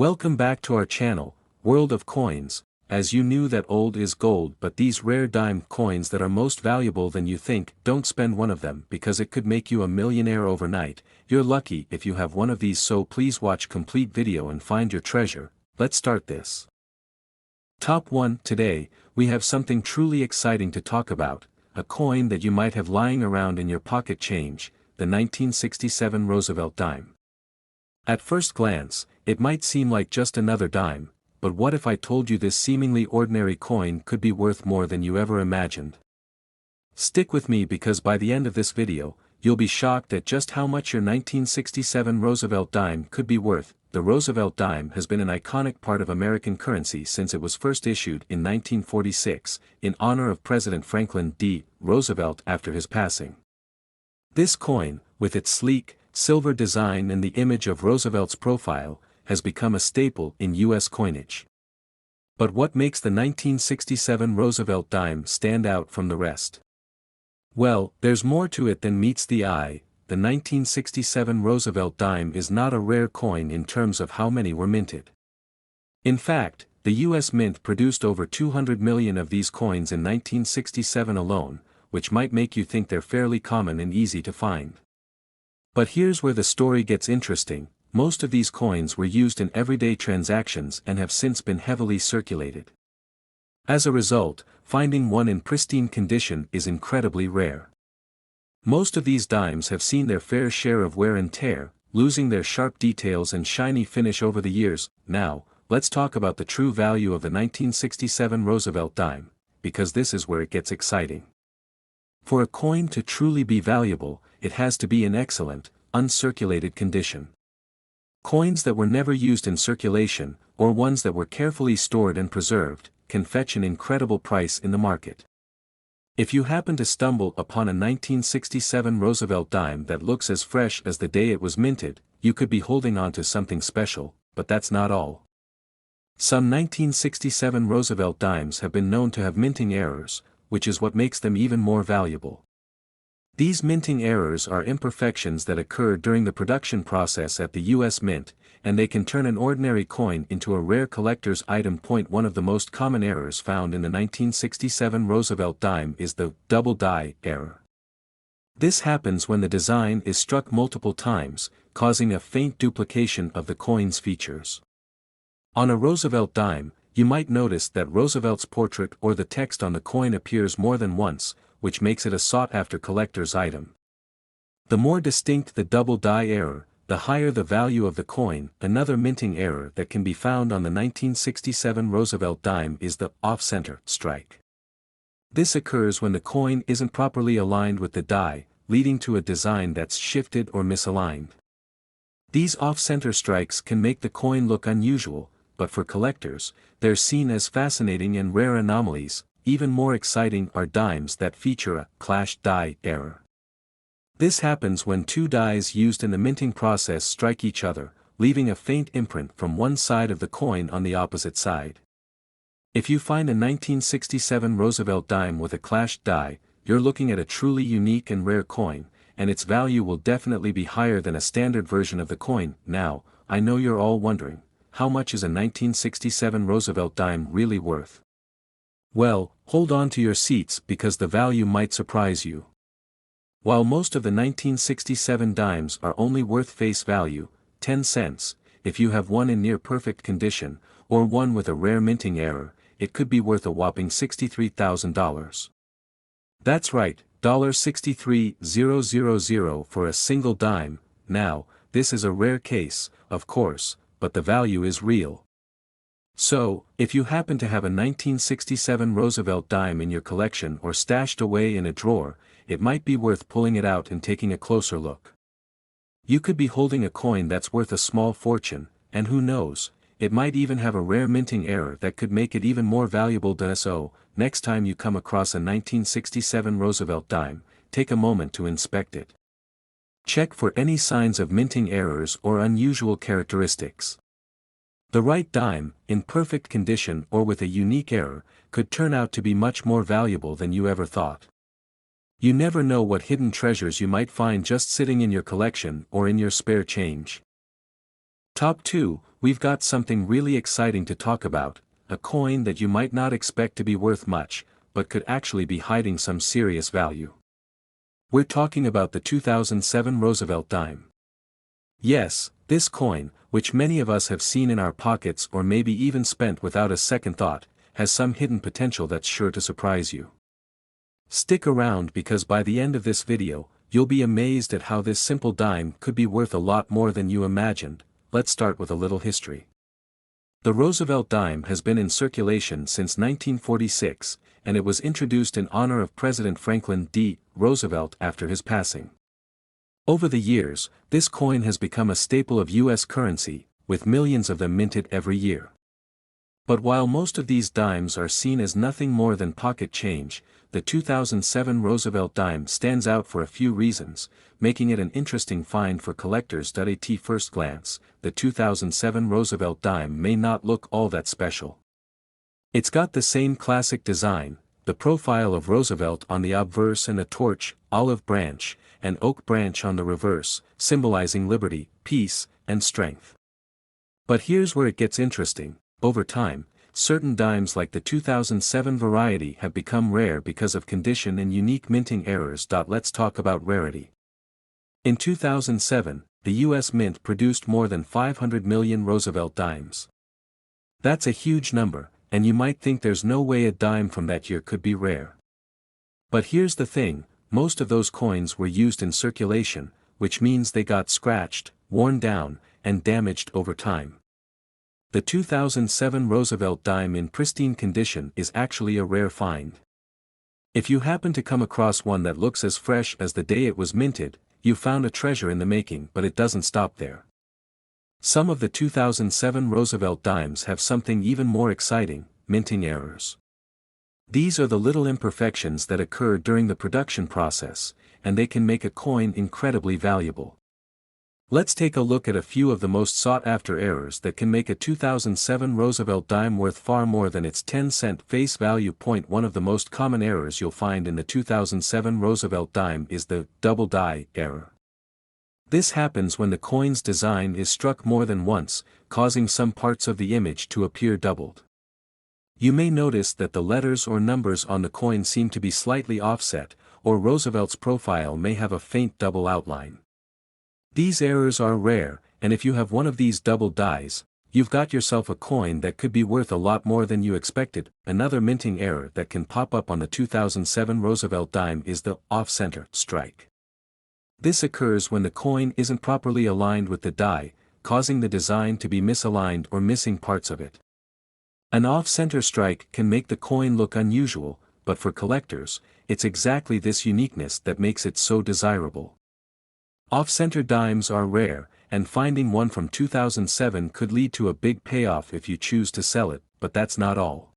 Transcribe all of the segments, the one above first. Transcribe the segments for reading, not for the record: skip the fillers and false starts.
Welcome back to our channel, World of Coins. As you knew that old is gold, but these rare dime coins that are most valuable than you think, don't spend one of them because it could make you a millionaire overnight. You're lucky if you have one of these, so please watch complete video and find your treasure. Let's start this. Top 1. Today, we have something truly exciting to talk about, a coin that you might have lying around in your pocket change, the 1967 Roosevelt dime. At first glance, it might seem like just another dime, but what if I told you this seemingly ordinary coin could be worth more than you ever imagined? Stick with me because by the end of this video, you'll be shocked at just how much your 1967 Roosevelt dime could be worth. The Roosevelt dime has been an iconic part of American currency since it was first issued in 1946, in honor of President Franklin D. Roosevelt after his passing. This coin, with its sleek, silver design and the image of Roosevelt's profile, has become a staple in U.S. coinage. But what makes the 1967 Roosevelt dime stand out from the rest? Well, there's more to it than meets the eye. The 1967 Roosevelt dime is not a rare coin in terms of how many were minted. In fact, the U.S. Mint produced over 200 million of these coins in 1967 alone, which might make you think they're fairly common and easy to find. But here's where the story gets interesting. Most of these coins were used in everyday transactions and have since been heavily circulated. As a result, finding one in pristine condition is incredibly rare. Most of these dimes have seen their fair share of wear and tear, losing their sharp details and shiny finish over the years. Now, let's talk about the true value of the 1967 Roosevelt dime, because this is where it gets exciting. For a coin to truly be valuable, it has to be in excellent, uncirculated condition. Coins that were never used in circulation, or ones that were carefully stored and preserved, can fetch an incredible price in the market. If you happen to stumble upon a 1967 Roosevelt dime that looks as fresh as the day it was minted, you could be holding on to something special, but that's not all. Some 1967 Roosevelt dimes have been known to have minting errors, which is what makes them even more valuable. These minting errors are imperfections that occur during the production process at the U.S. Mint, and they can turn an ordinary coin into a rare collector's item. One of the most common errors found in the 1967 Roosevelt dime is the double die error. This happens when the design is struck multiple times, causing a faint duplication of the coin's features. On a Roosevelt dime, you might notice that Roosevelt's portrait or the text on the coin appears more than once, which makes it a sought-after collector's item. The more distinct the double die error, the higher the value of the coin. Another minting error that can be found on the 1967 Roosevelt dime is the off-center strike. This occurs when the coin isn't properly aligned with the die, leading to a design that's shifted or misaligned. These off-center strikes can make the coin look unusual, but for collectors, they're seen as fascinating and rare anomalies. Even more exciting are dimes that feature a clashed die error. This happens when two dies used in the minting process strike each other, leaving a faint imprint from one side of the coin on the opposite side. If you find a 1967 Roosevelt dime with a clashed die, you're looking at a truly unique and rare coin, and its value will definitely be higher than a standard version of the coin. Now, I know you're all wondering, how much is a 1967 Roosevelt dime really worth? Well, hold on to your seats because the value might surprise you. While most of the 1967 dimes are only worth face value, 10 cents, if you have one in near perfect condition, or one with a rare minting error, it could be worth a whopping $63,000. That's right, $63,000 for a single dime. Now, this is a rare case, of course, but the value is real. So, if you happen to have a 1967 Roosevelt dime in your collection or stashed away in a drawer, it might be worth pulling it out and taking a closer look. You could be holding a coin that's worth a small fortune, and who knows, it might even have a rare minting error that could make it even more valuable. So, next time you come across a 1967 Roosevelt dime, take a moment to inspect it. Check for any signs of minting errors or unusual characteristics. The right dime, in perfect condition or with a unique error, could turn out to be much more valuable than you ever thought. You never know what hidden treasures you might find just sitting in your collection or in your spare change. Top 2, we've got something really exciting to talk about, a coin that you might not expect to be worth much, but could actually be hiding some serious value. We're talking about the 2007 Roosevelt dime. Yes, this coin, which many of us have seen in our pockets or maybe even spent without a second thought, has some hidden potential that's sure to surprise you. Stick around because by the end of this video, you'll be amazed at how this simple dime could be worth a lot more than you imagined. Let's start with a little history. The Roosevelt dime has been in circulation since 1946, and it was introduced in honor of President Franklin D. Roosevelt after his passing. Over the years, this coin has become a staple of U.S. currency, with millions of them minted every year. But while most of these dimes are seen as nothing more than pocket change, the 2007 Roosevelt dime stands out for a few reasons, making it an interesting find for collectors. At first glance, the 2007 Roosevelt dime may not look all that special. It's got the same classic design, the profile of Roosevelt on the obverse and a torch, olive branch, and oak branch on the reverse, symbolizing liberty, peace, and strength. But here's where it gets interesting. Over time, certain dimes like the 2007 variety have become rare because of condition and unique minting errors. Let's talk about rarity. In 2007, the U.S. Mint produced more than 500 million Roosevelt dimes. That's a huge number, and you might think there's no way a dime from that year could be rare. But here's the thing, most of those coins were used in circulation, which means they got scratched, worn down, and damaged over time. The 2007 Roosevelt dime in pristine condition is actually a rare find. If you happen to come across one that looks as fresh as the day it was minted, you found a treasure in the making. But it doesn't stop there. Some of the 2007 Roosevelt dimes have something even more exciting, minting errors. These are the little imperfections that occur during the production process, and they can make a coin incredibly valuable. Let's take a look at a few of the most sought-after errors that can make a 2007 Roosevelt dime worth far more than its 10-cent face value. One of the most common errors you'll find in the 2007 Roosevelt dime is the double die error. This happens when the coin's design is struck more than once, causing some parts of the image to appear doubled. You may notice that the letters or numbers on the coin seem to be slightly offset, or Roosevelt's profile may have a faint double outline. These errors are rare, and if you have one of these double dies, you've got yourself a coin that could be worth a lot more than you expected. Another minting error that can pop up on the 2007 Roosevelt dime is the off-center strike. This occurs when the coin isn't properly aligned with the die, causing the design to be misaligned or missing parts of it. An off-center strike can make the coin look unusual, but for collectors, it's exactly this uniqueness that makes it so desirable. Off-center dimes are rare, and finding one from 2007 could lead to a big payoff if you choose to sell it, but that's not all.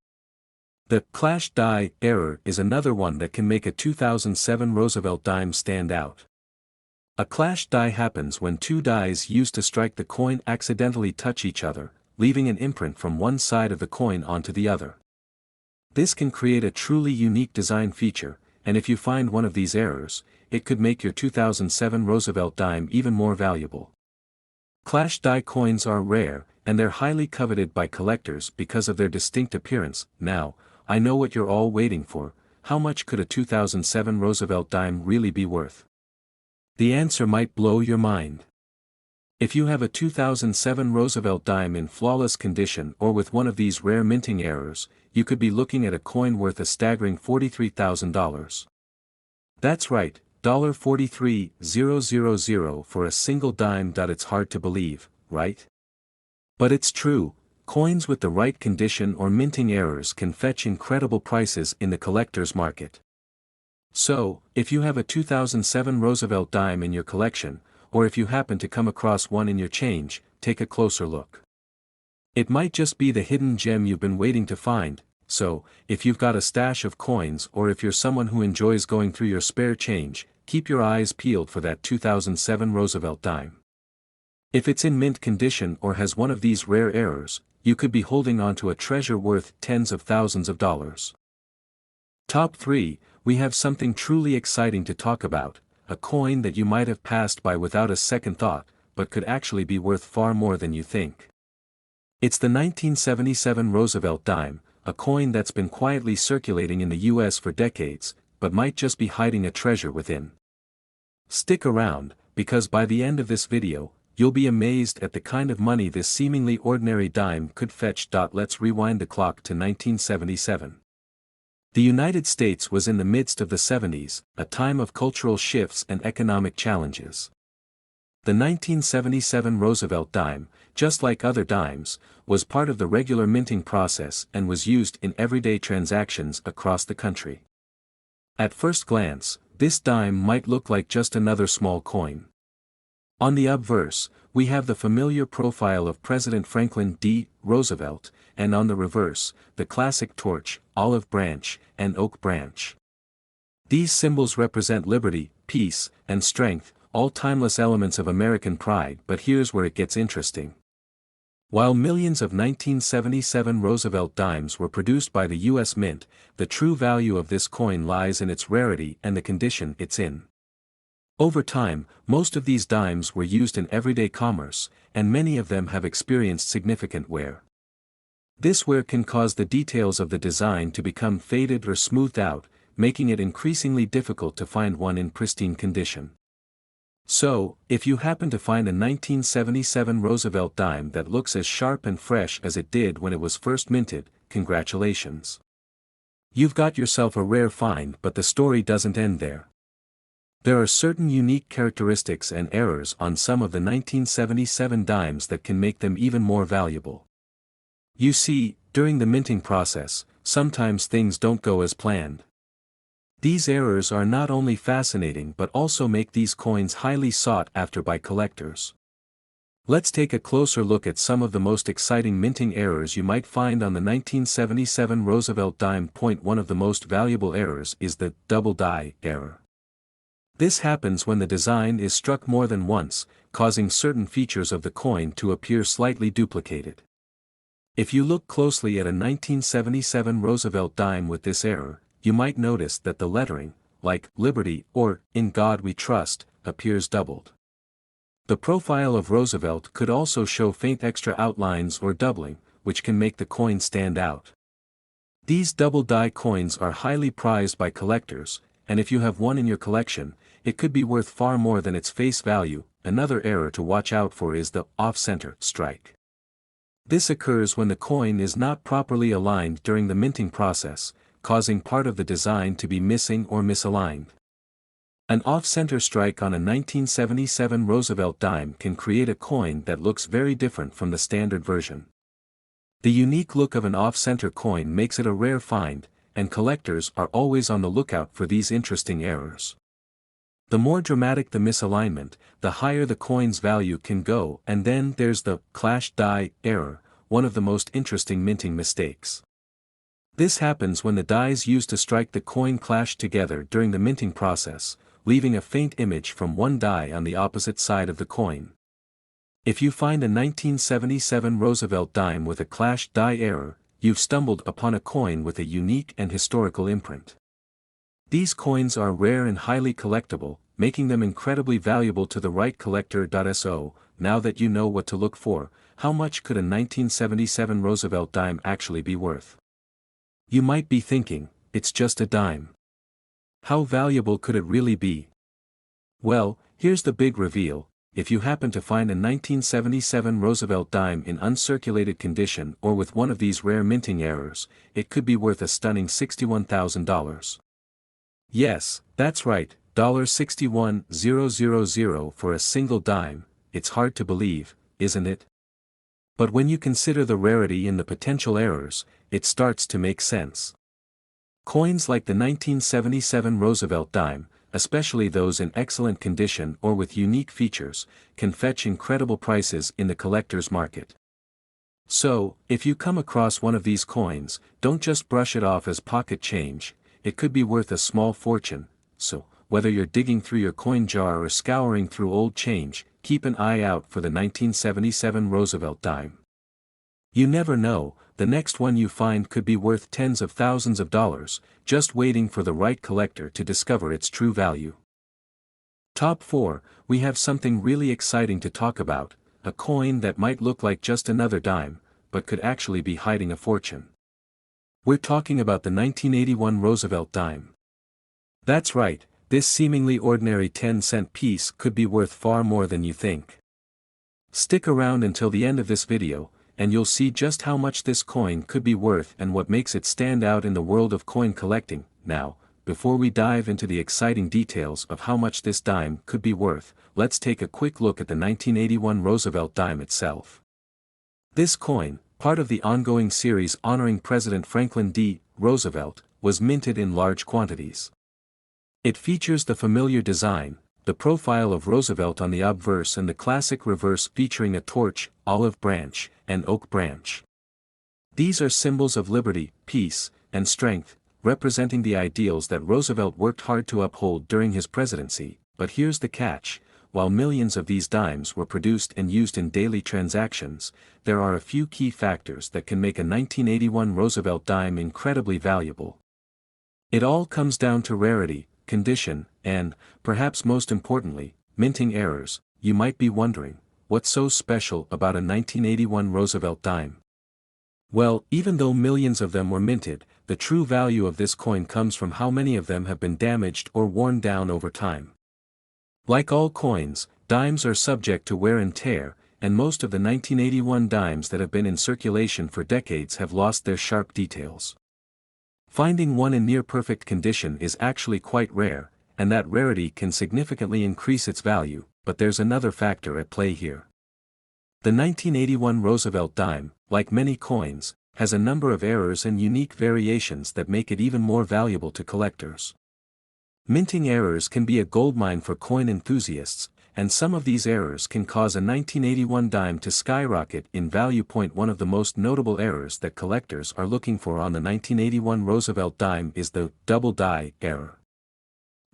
The clash die error is another one that can make a 2007 Roosevelt dime stand out. A clash die happens when two dies used to strike the coin accidentally touch each other, leaving an imprint from one side of the coin onto the other. This can create a truly unique design feature, and if you find one of these errors, it could make your 2007 Roosevelt dime even more valuable. Clash die coins are rare, and they're highly coveted by collectors because of their distinct appearance. Now, I know what you're all waiting for. How much could a 2007 Roosevelt dime really be worth? The answer might blow your mind. If you have a 2007 Roosevelt dime in flawless condition or with one of these rare minting errors, you could be looking at a coin worth a staggering $43,000. That's right, $43,000 for a single dime. It's hard to believe, right? But it's true, coins with the right condition or minting errors can fetch incredible prices in the collector's market. So, if you have a 2007 Roosevelt dime in your collection, or if you happen to come across one in your change, take a closer look. It might just be the hidden gem you've been waiting to find, so, if you've got a stash of coins or if you're someone who enjoys going through your spare change, keep your eyes peeled for that 2007 Roosevelt dime. If it's in mint condition or has one of these rare errors, you could be holding on to a treasure worth tens of thousands of dollars. Top 3, we have something truly exciting to talk about, a coin that you might have passed by without a second thought, but could actually be worth far more than you think. It's the 1977 Roosevelt dime, a coin that's been quietly circulating in the US for decades, but might just be hiding a treasure within. Stick around, because by the end of this video, you'll be amazed at the kind of money this seemingly ordinary dime could fetch. Let's rewind the clock to 1977. The United States was in the midst of the 70s, a time of cultural shifts and economic challenges. The 1977 Roosevelt dime, just like other dimes, was part of the regular minting process and was used in everyday transactions across the country. At first glance, this dime might look like just another small coin. On the obverse, we have the familiar profile of President Franklin D. Roosevelt, and on the reverse, the classic torch, olive branch, and oak branch. These symbols represent liberty, peace, and strength, all timeless elements of American pride. But here's where it gets interesting. While millions of 1977 Roosevelt dimes were produced by the U.S. Mint, the true value of this coin lies in its rarity and the condition it's in. Over time, most of these dimes were used in everyday commerce, and many of them have experienced significant wear. This wear can cause the details of the design to become faded or smoothed out, making it increasingly difficult to find one in pristine condition. So, if you happen to find a 1977 Roosevelt dime that looks as sharp and fresh as it did when it was first minted, congratulations. You've got yourself a rare find, but the story doesn't end there. There are certain unique characteristics and errors on some of the 1977 dimes that can make them even more valuable. You see, during the minting process, sometimes things don't go as planned. These errors are not only fascinating but also make these coins highly sought after by collectors. Let's take a closer look at some of the most exciting minting errors you might find on the 1977 Roosevelt dime. One of the most valuable errors is the double die error. This happens when the design is struck more than once, causing certain features of the coin to appear slightly duplicated. If you look closely at a 1977 Roosevelt dime with this error, you might notice that the lettering, like Liberty or In God We Trust, appears doubled. The profile of Roosevelt could also show faint extra outlines or doubling, which can make the coin stand out. These double die coins are highly prized by collectors, and if you have one in your collection, it could be worth far more than its face value. Another error to watch out for is the off-center strike. This occurs when the coin is not properly aligned during the minting process, causing part of the design to be missing or misaligned. An off-center strike on a 1977 Roosevelt dime can create a coin that looks very different from the standard version. The unique look of an off-center coin makes it a rare find, and collectors are always on the lookout for these interesting errors. The more dramatic the misalignment, the higher the coin's value can go. And then there's the clash die error, one of the most interesting minting mistakes. This happens when the dies used to strike the coin clash together during the minting process, leaving a faint image from one die on the opposite side of the coin. If you find a 1977 Roosevelt dime with a clash die error, you've stumbled upon a coin with a unique and historical imprint. These coins are rare and highly collectible, making them incredibly valuable to the right collector. So, now that you know what to look for, how much could a 1977 Roosevelt dime actually be worth? You might be thinking, it's just a dime. How valuable could it really be? Well, here's the big reveal. If you happen to find a 1977 Roosevelt dime in uncirculated condition or with one of these rare minting errors, it could be worth a stunning $61,000. Yes, that's right, $61,000 for a single dime. It's hard to believe, isn't it? But when you consider the rarity and the potential errors, it starts to make sense. Coins like the 1977 Roosevelt dime, especially those in excellent condition or with unique features, can fetch incredible prices in the collector's market. So, if you come across one of these coins, don't just brush it off as pocket change. It could be worth a small fortune. So, whether you're digging through your coin jar or scouring through old change, keep an eye out for the 1977 Roosevelt dime. You never know, the next one you find could be worth tens of thousands of dollars, just waiting for the right collector to discover its true value. Top 4, we have something really exciting to talk about, a coin that might look like just another dime, but could actually be hiding a fortune. We're talking about the 1981 Roosevelt dime. That's right, this seemingly ordinary 10-cent piece could be worth far more than you think. Stick around until the end of this video, and you'll see just how much this coin could be worth and what makes it stand out in the world of coin collecting. Now, before we dive into the exciting details of how much this dime could be worth, let's take a quick look at the 1981 Roosevelt dime itself. This coin, part of the ongoing series honoring President Franklin D. Roosevelt, was minted in large quantities. It features the familiar design, the profile of Roosevelt on the obverse and the classic reverse featuring a torch, olive branch, and oak branch. These are symbols of liberty, peace, and strength, representing the ideals that Roosevelt worked hard to uphold during his presidency. But here's the catch: while millions of these dimes were produced and used in daily transactions, there are a few key factors that can make a 1981 Roosevelt dime incredibly valuable. It all comes down to rarity, condition, and, perhaps most importantly, minting errors. You might be wondering, what's so special about a 1981 Roosevelt dime? Well, even though millions of them were minted, the true value of this coin comes from how many of them have been damaged or worn down over time. Like all coins, dimes are subject to wear and tear, and most of the 1981 dimes that have been in circulation for decades have lost their sharp details. Finding one in near-perfect condition is actually quite rare, and that rarity can significantly increase its value, but there's another factor at play here. The 1981 Roosevelt dime, like many coins, has a number of errors and unique variations that make it even more valuable to collectors. Minting errors can be a goldmine for coin enthusiasts, and some of these errors can cause a 1981 dime to skyrocket in value. One of the most notable errors that collectors are looking for on the 1981 Roosevelt dime is the double die error.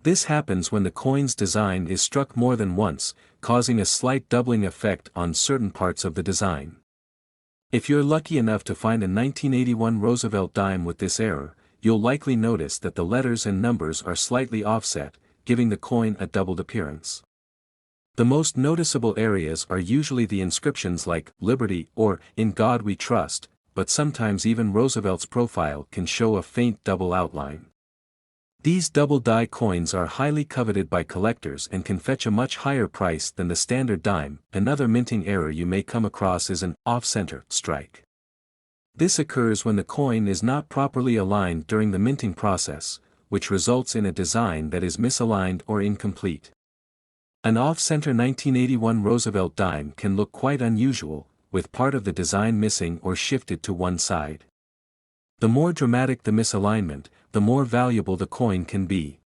This happens when the coin's design is struck more than once, causing a slight doubling effect on certain parts of the design. If you're lucky enough to find a 1981 Roosevelt dime with this error, you'll likely notice that the letters and numbers are slightly offset, giving the coin a doubled appearance. The most noticeable areas are usually the inscriptions like "Liberty" or "In God We Trust," but sometimes even Roosevelt's profile can show a faint double outline. These double-die coins are highly coveted by collectors and can fetch a much higher price than the standard dime. Another minting error you may come across is an off-center strike. This occurs when the coin is not properly aligned during the minting process, which results in a design that is misaligned or incomplete. An off-center 1981 Roosevelt dime can look quite unusual, with part of the design missing or shifted to one side. The more dramatic the misalignment, the more valuable the coin can be.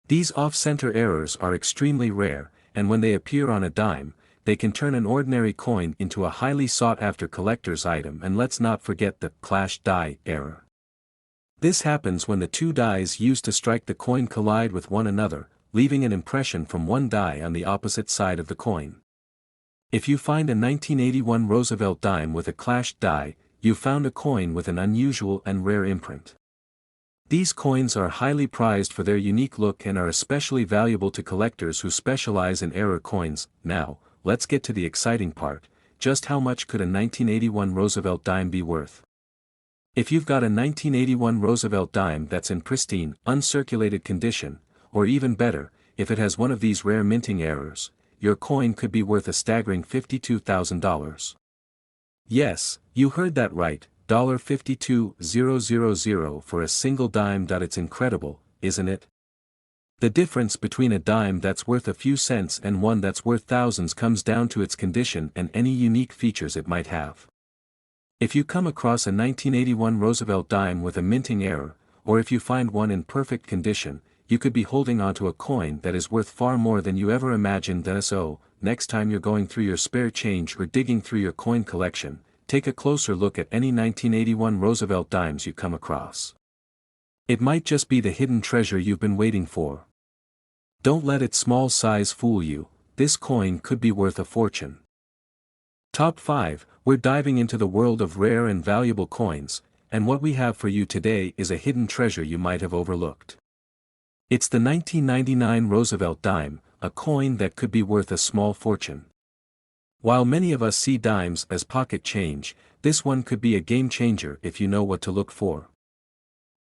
These off-center errors are extremely rare, and when they appear on a dime, they can turn an ordinary coin into a highly sought-after collector's item. And let's not forget the clash die error. This happens when the two dies used to strike the coin collide with one another, leaving an impression from one die on the opposite side of the coin. If you find a 1981 Roosevelt dime with a clashed die, you've found a coin with an unusual and rare imprint. These coins are highly prized for their unique look and are especially valuable to collectors who specialize in error coins. Now, let's get to the exciting part: just how much could a 1981 Roosevelt dime be worth? If you've got a 1981 Roosevelt dime that's in pristine, uncirculated condition, or even better, if it has one of these rare minting errors, your coin could be worth a staggering $52,000. Yes, you heard that right, $52,000 for a single dime. It's incredible, isn't it? The difference between a dime that's worth a few cents and one that's worth thousands comes down to its condition and any unique features it might have. If you come across a 1981 Roosevelt dime with a minting error, or if you find one in perfect condition, you could be holding onto a coin that is worth far more than you ever imagined. So, next time you're going through your spare change or digging through your coin collection, take a closer look at any 1981 Roosevelt dimes you come across. It might just be the hidden treasure you've been waiting for. Don't let its small size fool you, this coin could be worth a fortune. Top 5, we're diving into the world of rare and valuable coins, and what we have for you today is a hidden treasure you might have overlooked. It's the 1999 Roosevelt dime, a coin that could be worth a small fortune. While many of us see dimes as pocket change, this one could be a game changer if you know what to look for.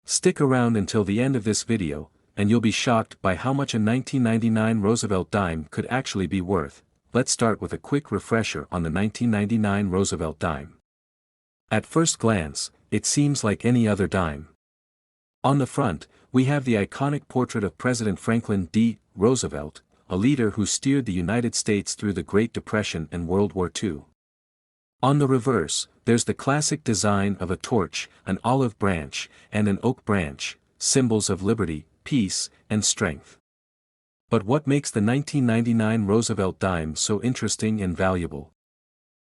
Stick around until the end of this video, and you'll be shocked by how much a 1999 Roosevelt dime could actually be worth. Let's start with a quick refresher on the 1999 Roosevelt dime. At first glance, it seems like any other dime. On the front, we have the iconic portrait of President Franklin D. Roosevelt, a leader who steered the United States through the Great Depression and World War II. On the reverse, there's the classic design of a torch, an olive branch, and an oak branch, symbols of liberty, peace, and strength. But what makes the 1999 Roosevelt dime so interesting and valuable?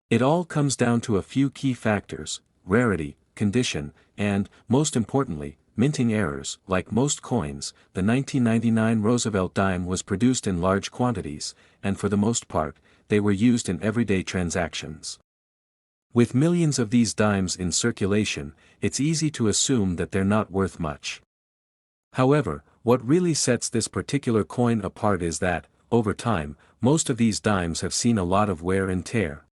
It all comes down to a few key factors: rarity, condition, and, most importantly, minting errors. Like most coins, the 1999 Roosevelt dime was produced in large quantities, and for the most part, they were used in everyday transactions. With millions of these dimes in circulation, it's easy to assume that they're not worth much. However, what really sets this particular coin apart is that, over time, most of these dimes have seen a lot of wear and tear.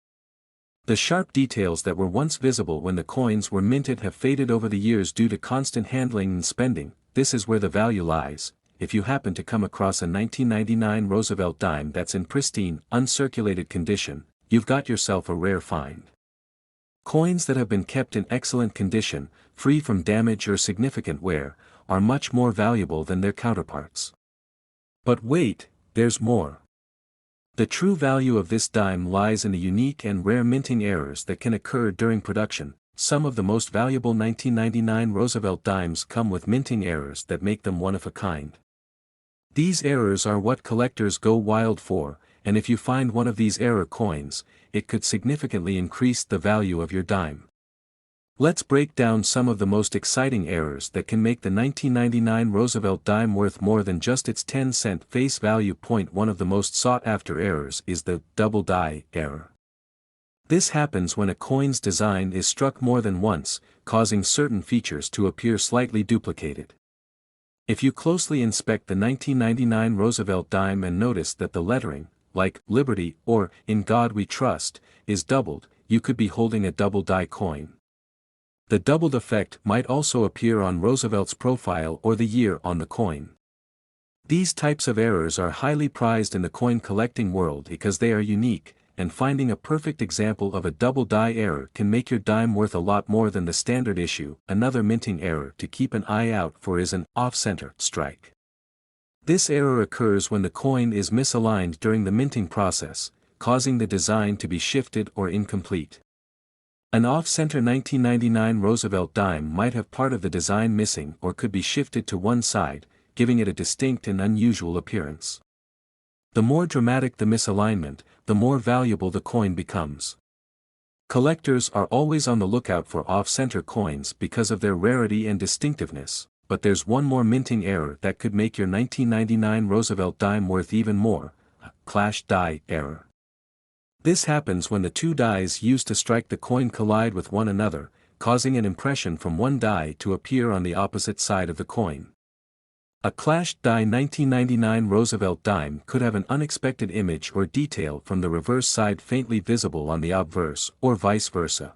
The sharp details that were once visible when the coins were minted have faded over the years due to constant handling and spending. This is where the value lies. If you happen to come across a 1999 Roosevelt dime that's in pristine, uncirculated condition, you've got yourself a rare find. Coins that have been kept in excellent condition, free from damage or significant wear, are much more valuable than their counterparts. But wait, there's more. The true value of this dime lies in the unique and rare minting errors that can occur during production. Some of the most valuable 1999 Roosevelt dimes come with minting errors that make them one of a kind. These errors are what collectors go wild for, and if you find one of these error coins, it could significantly increase the value of your dime. Let's break down some of the most exciting errors that can make the 1999 Roosevelt dime worth more than just its 10-cent face value. One of the most sought-after errors is the double die error. This happens when a coin's design is struck more than once, causing certain features to appear slightly duplicated. If you closely inspect the 1999 Roosevelt dime and notice that the lettering, like Liberty or In God We Trust, is doubled, you could be holding a double die coin. The doubled effect might also appear on Roosevelt's profile or the year on the coin. These types of errors are highly prized in the coin collecting world because they are unique, and finding a perfect example of a double die error can make your dime worth a lot more than the standard issue. Another minting error to keep an eye out for is an off-center strike. This error occurs when the coin is misaligned during the minting process, causing the design to be shifted or incomplete. An off-center 1999 Roosevelt dime might have part of the design missing or could be shifted to one side, giving it a distinct and unusual appearance. The more dramatic the misalignment, the more valuable the coin becomes. Collectors are always on the lookout for off-center coins because of their rarity and distinctiveness, but there's one more minting error that could make your 1999 Roosevelt dime worth even more: a clash die error. This happens when the two dies used to strike the coin collide with one another, causing an impression from one die to appear on the opposite side of the coin. A clashed die 1999 Roosevelt dime could have an unexpected image or detail from the reverse side faintly visible on the obverse, or vice versa.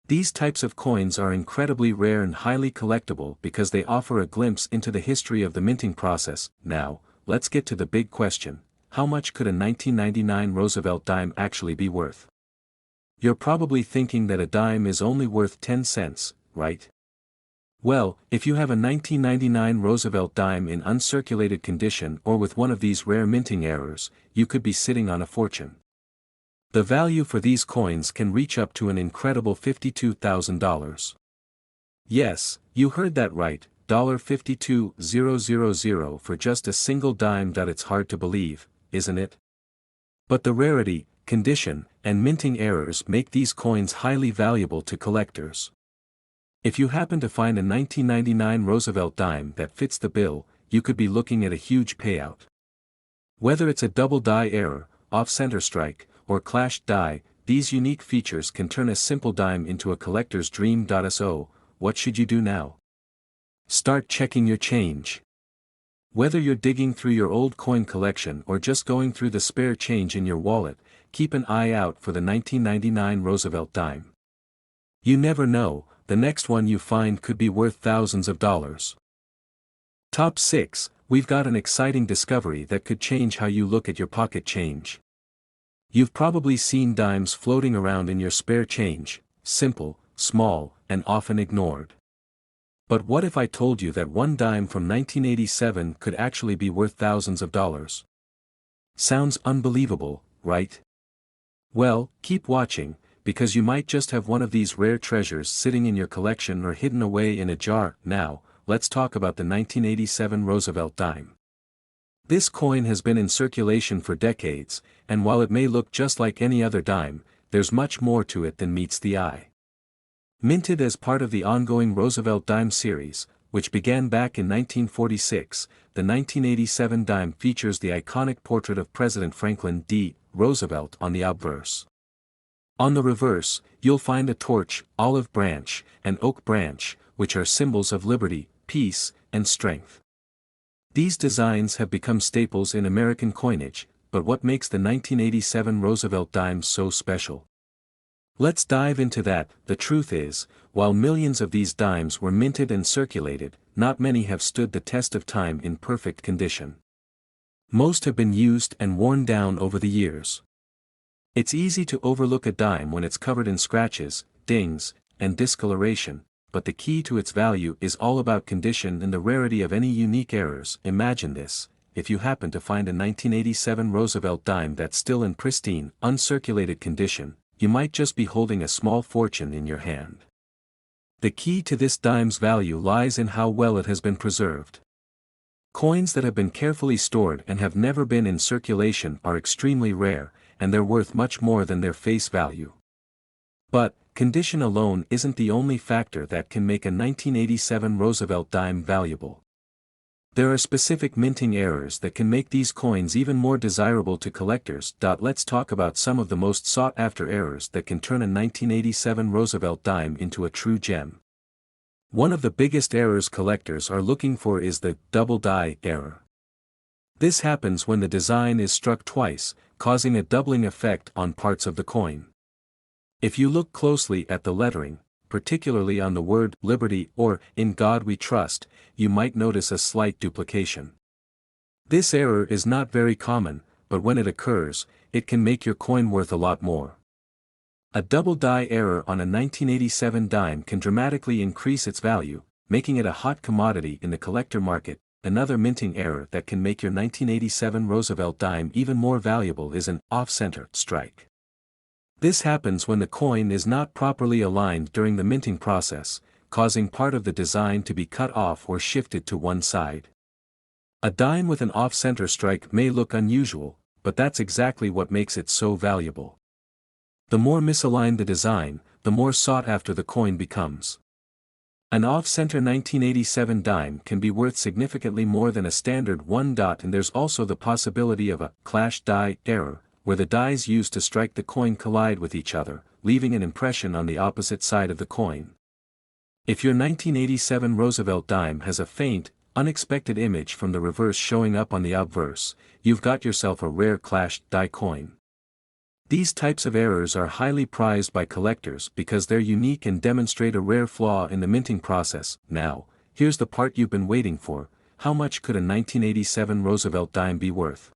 These types of coins are incredibly rare and highly collectible because they offer a glimpse into the history of the minting process. Now, let's get to the big question: how much could a 1999 Roosevelt dime actually be worth? You're probably thinking that a dime is only worth 10 cents, right? Well, if you have a 1999 Roosevelt dime in uncirculated condition or with one of these rare minting errors, you could be sitting on a fortune. The value for these coins can reach up to an incredible $52,000. Yes, you heard that right, $52,000 for just a single dime. It's hard to believe, isn't it? But the rarity, condition, and minting errors make these coins highly valuable to collectors. If you happen to find a 1999 Roosevelt dime that fits the bill, you could be looking at a huge payout. Whether it's a double die error, off-center strike, or clashed die, these unique features can turn a simple dime into a collector's dream. So, what should you do now? Start checking your change. Whether you're digging through your old coin collection or just going through the spare change in your wallet, keep an eye out for the 1999 Roosevelt dime. You never know, the next one you find could be worth thousands of dollars. Top 6, we've got an exciting discovery that could change how you look at your pocket change. You've probably seen dimes floating around in your spare change, simple, small, and often ignored. But what if I told you that one dime from 1987 could actually be worth thousands of dollars? Sounds unbelievable, right? Well, keep watching, because you might just have one of these rare treasures sitting in your collection or hidden away in a jar. Now, let's talk about the 1987 Roosevelt dime. This coin has been in circulation for decades, and while it may look just like any other dime, there's much more to it than meets the eye. Minted as part of the ongoing Roosevelt dime series, which began back in 1946, the 1987 dime features the iconic portrait of President Franklin D. Roosevelt on the obverse. On the reverse, you'll find a torch, olive branch, and oak branch, which are symbols of liberty, peace, and strength. These designs have become staples in American coinage, but what makes the 1987 Roosevelt dime so special? Let's dive into that. The truth is, while millions of these dimes were minted and circulated, not many have stood the test of time in perfect condition. Most have been used and worn down over the years. It's easy to overlook a dime when it's covered in scratches, dings, and discoloration, but the key to its value is all about condition and the rarity of any unique errors. Imagine this: if you happen to find a 1987 Roosevelt dime that's still in pristine, uncirculated condition, you might just be holding a small fortune in your hand. The key to this dime's value lies in how well it has been preserved. Coins that have been carefully stored and have never been in circulation are extremely rare, and they're worth much more than their face value. But, condition alone isn't the only factor that can make a 1987 Roosevelt dime valuable. There are specific minting errors that can make these coins even more desirable to collectors. Let's talk about some of the most sought-after errors that can turn a 1987 Roosevelt dime into a true gem. One of the biggest errors collectors are looking for is the double die error. This happens when the design is struck twice, causing a doubling effect on parts of the coin. If you look closely at the lettering, particularly on the word liberty or in God we trust, you might notice a slight duplication. This error is not very common, but when it occurs, it can make your coin worth a lot more. A double die error on a 1987 dime can dramatically increase its value, making it a hot commodity in the collector market. Another minting error that can make your 1987 Roosevelt dime even more valuable is an off-center strike. This happens when the coin is not properly aligned during the minting process, causing part of the design to be cut off or shifted to one side. A dime with an off-center strike may look unusual, but that's exactly what makes it so valuable. The more misaligned the design, the more sought after the coin becomes. An off-center 1987 dime can be worth significantly more than a standard one. And there's also the possibility of a clash die error, where the dies used to strike the coin collide with each other, leaving an impression on the opposite side of the coin. If your 1987 Roosevelt dime has a faint, unexpected image from the reverse showing up on the obverse, you've got yourself a rare clashed die coin. These types of errors are highly prized by collectors because they're unique and demonstrate a rare flaw in the minting process. Now, here's the part you've been waiting for: how much could a 1987 Roosevelt dime be worth?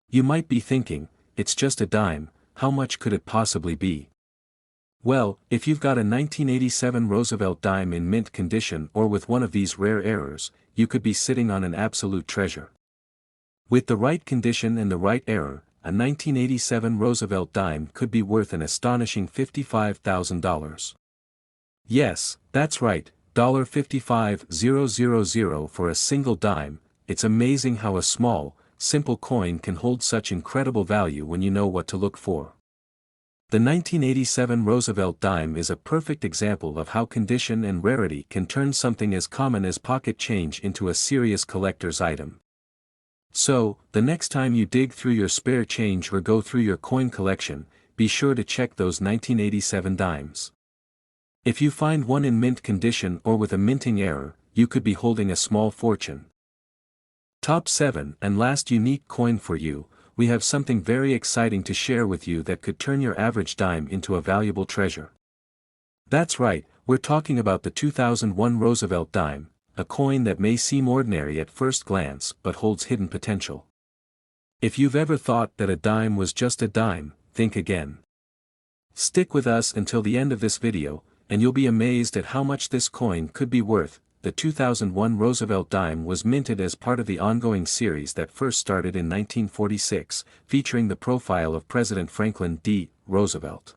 You might be thinking, it's just a dime, how much could it possibly be? Well, if you've got a 1987 Roosevelt dime in mint condition or with one of these rare errors, you could be sitting on an absolute treasure. With the right condition and the right error, a 1987 Roosevelt dime could be worth an astonishing $55,000. Yes, that's right, $55,000 for a single dime. It's amazing how a small, simple coin can hold such incredible value when you know what to look for. The 1987 Roosevelt dime is a perfect example of how condition and rarity can turn something as common as pocket change into a serious collector's item. So, the next time you dig through your spare change or go through your coin collection, be sure to check those 1987 dimes. If you find one in mint condition or with a minting error, you could be holding a small fortune. Top 7 and last unique coin for you. We have something very exciting to share with you that could turn your average dime into a valuable treasure. That's right, we're talking about the 2001 Roosevelt dime, a coin that may seem ordinary at first glance but holds hidden potential. If you've ever thought that a dime was just a dime, think again. Stick with us until the end of this video, and you'll be amazed at how much this coin could be worth. The 2001 Roosevelt dime was minted as part of the ongoing series that first started in 1946, featuring the profile of President Franklin D. Roosevelt.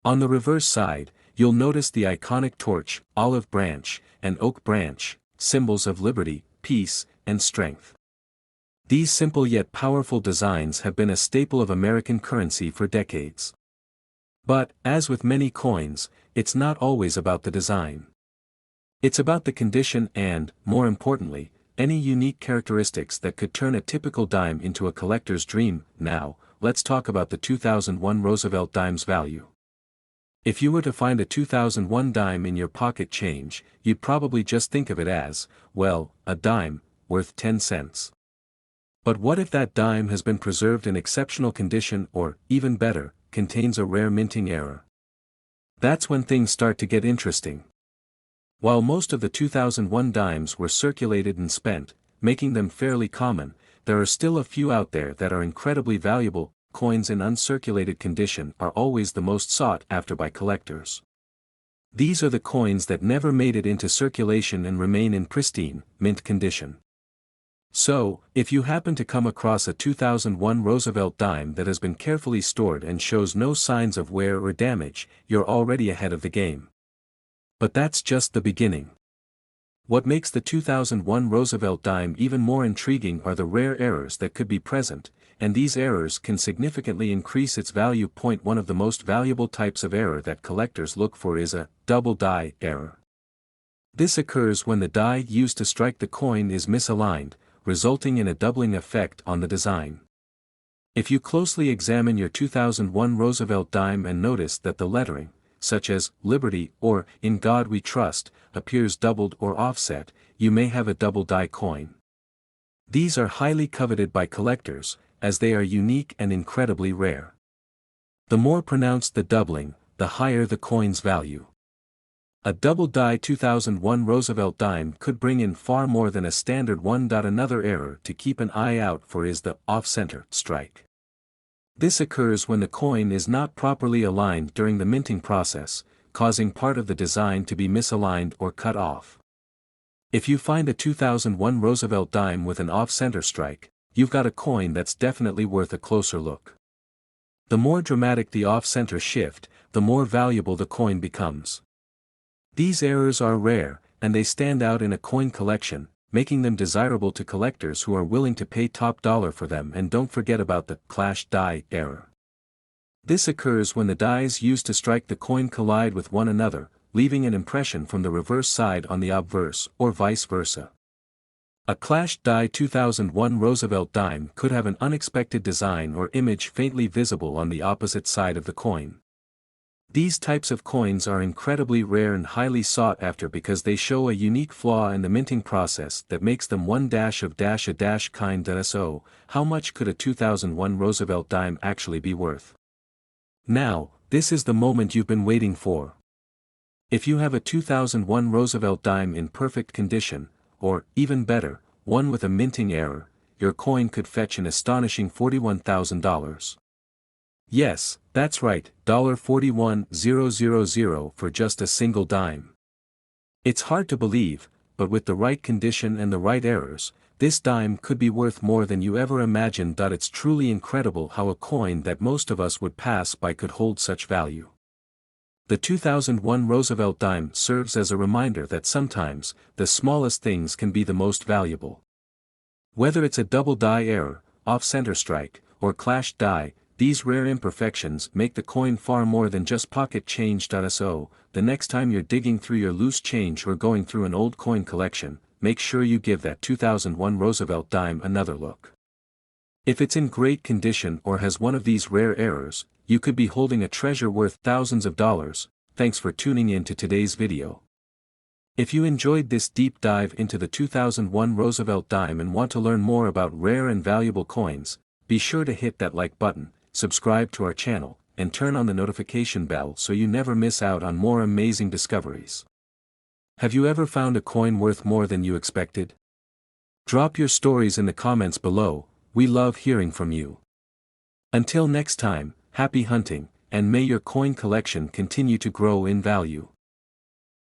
On the reverse side, you'll notice the iconic torch, olive branch, and oak branch, symbols of liberty, peace, and strength. These simple yet powerful designs have been a staple of American currency for decades. But, as with many coins, it's not always about the design. It's about the condition and, more importantly, any unique characteristics that could turn a typical dime into a collector's dream. Now, let's talk about the 2001 Roosevelt dime's value. If you were to find a 2001 dime in your pocket change, you'd probably just think of it as, well, a dime, worth 10 cents. But what if that dime has been preserved in exceptional condition or, even better, contains a rare minting error? That's when things start to get interesting. While most of the 2001 dimes were circulated and spent, making them fairly common, there are still a few out there that are incredibly valuable. Coins in uncirculated condition are always the most sought after by collectors. These are the coins that never made it into circulation and remain in pristine, mint condition. So, if you happen to come across a 2001 Roosevelt dime that has been carefully stored and shows no signs of wear or damage, you're already ahead of the game. But that's just the beginning. What makes the 2001 Roosevelt dime even more intriguing are the rare errors that could be present, and these errors can significantly increase its value. One of the most valuable types of error that collectors look for is a double die error. This occurs when the die used to strike the coin is misaligned, resulting in a doubling effect on the design. If you closely examine your 2001 Roosevelt dime and notice that the lettering, such as Liberty or In God We Trust, appears doubled or offset, you may have a double die coin. These are highly coveted by collectors, as they are unique and incredibly rare. The more pronounced the doubling, the higher the coin's value. A double die 2001 Roosevelt dime could bring in far more than a standard one. Another error to keep an eye out for is the off-center strike. This occurs when the coin is not properly aligned during the minting process, causing part of the design to be misaligned or cut off. If you find a 2001 Roosevelt dime with an off-center strike, you've got a coin that's definitely worth a closer look. The more dramatic the off-center shift, the more valuable the coin becomes. These errors are rare, and they stand out in a coin collection, making them desirable to collectors who are willing to pay top dollar for them. And don't forget about the clash die error. This occurs when the dies used to strike the coin collide with one another, leaving an impression from the reverse side on the obverse, or vice versa. A clashed die 2001 Roosevelt dime could have an unexpected design or image faintly visible on the opposite side of the coin. These types of coins are incredibly rare and highly sought after because they show a unique flaw in the minting process that makes them one dash of dash a dash kind. So, how much could a 2001 Roosevelt dime actually be worth? Now, this is the moment you've been waiting for. If you have a 2001 Roosevelt dime in perfect condition, or, even better, one with a minting error, your coin could fetch an astonishing $41,000. Yes, that's right, $41,000 for just a single dime. It's hard to believe, but with the right condition and the right errors, this dime could be worth more than you ever imagined. It's truly incredible how a coin that most of us would pass by could hold such value. The 2001 Roosevelt dime serves as a reminder that sometimes, the smallest things can be the most valuable. Whether it's a double die error, off-center strike, or clashed die, these rare imperfections make the coin far more than just pocket change. So, the next time you're digging through your loose change or going through an old coin collection, make sure you give that 2001 Roosevelt dime another look. If it's in great condition or has one of these rare errors, you could be holding a treasure worth thousands of dollars. Thanks for tuning in to today's video. If you enjoyed this deep dive into the 2001 Roosevelt dime and want to learn more about rare and valuable coins, be sure to hit that like button, subscribe to our channel, and turn on the notification bell so you never miss out on more amazing discoveries. Have you ever found a coin worth more than you expected? Drop your stories in the comments below, we love hearing from you. Until next time, happy hunting, and may your coin collection continue to grow in value.